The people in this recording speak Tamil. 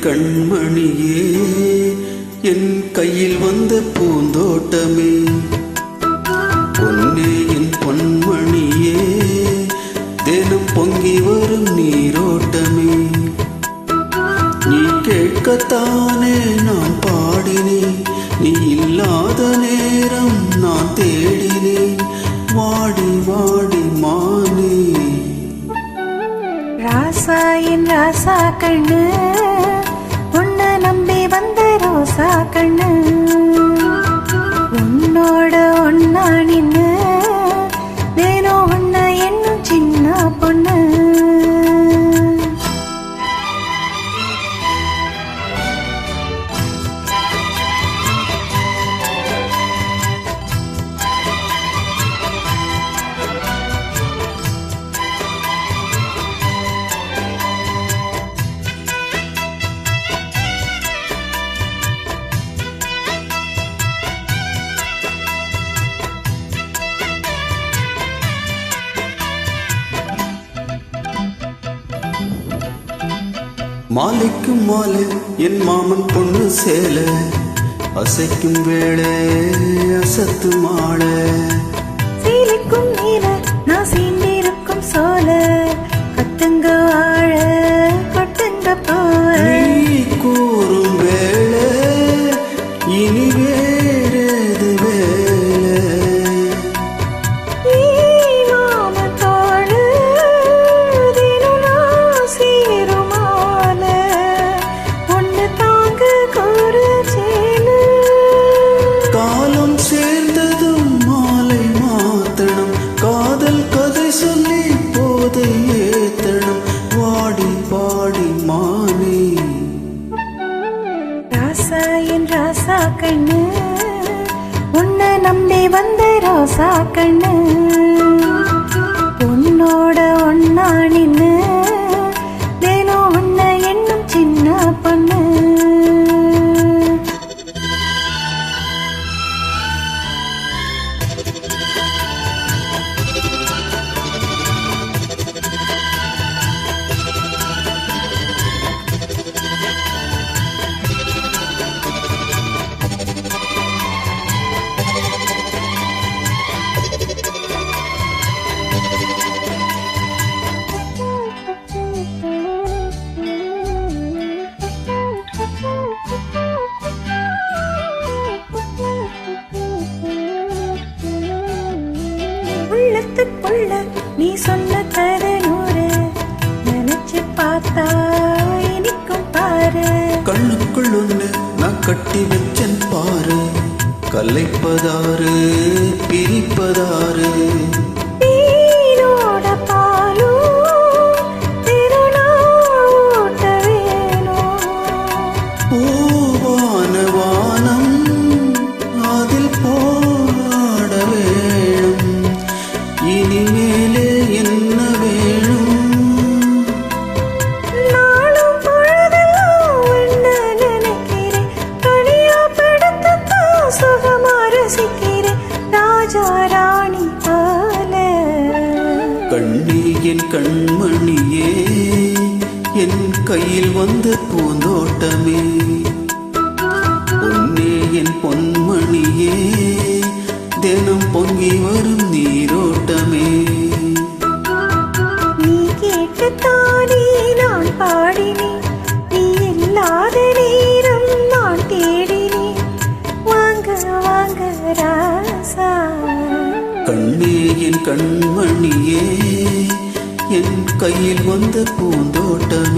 கண்மணியே என் கையில் வந்த பூந்தோட்டமே பொன்னே என் பொன்மணியே தினம் பொங்கி வரும் நீரோட்டமே நீ கேட்கத்தானே நான் பாடினேன் நீ இல்லாத நேரம் நான் தேடினேன் வாடி வாடி மானே ராசா என் ராசா கண்ணு உன்னை நம்பி வந்த ரோசா கண்ணு உன்னோட ஒன்னா நின்னு தினம் உன்னை என்னும் சின்ன பொண்ணு மாலைக்கும் மாலை என் மாமன் பொண்ணு சேல அசைக்கும் வேளை அசத்து மாலை சீலிக்கும் நீல நான் சீண்டிருக்கும் சோல கட்டுங்க வாழ கொட்டுங்க போல நீ கூறும் வேளை இனி வேறேது வேலை சேர்ந்ததும் மாலை மாத்தணும் காதல் கதை சொல்லி போதை ஏத்தணும் வாடி வாடி மானே ராசா என் ராசா கண்ணு உன்னை நம்பி வந்த ரோசா கண்ணு உன்னோட ஒன்னா நின்னு தினம் உன்னை என்னும் சின்ன பொண்ணு உள்ளத்துக்குள்ள நீ சொன்ன கதை நூறு நினைச்சு பார்த்தா இனிக்கும் பாரு கண்ணுக்குள் ஒண்ணு நான் கட்டி வச்சன் பாரு கலைப்பதாறு பிரிப்பதாறு இனிமேலே என்ன வேணும் நானும் பொழுதெல்லாம் என்ன நினைக்கிறேன் தனியா படுத்தத்தான் சுகமா ரசிக்கிறேன் ராஜா ராணி போல கண்ணே என் கண்மணியே என் கையில் வந்த பூந்தோட்டமே பொன்னே என் பொன்மணியே தினம் பொங்கி வரும் நீரோட்டமே நீ கேட்கத்தானே நான் பாடினேன் நீ இல்லாத நேரம் நான் தேடினேன் வாங்க வாங்க ராசா கண்ணே என் கண்மணியே என் கையில் வந்த பூந்தோட்டமே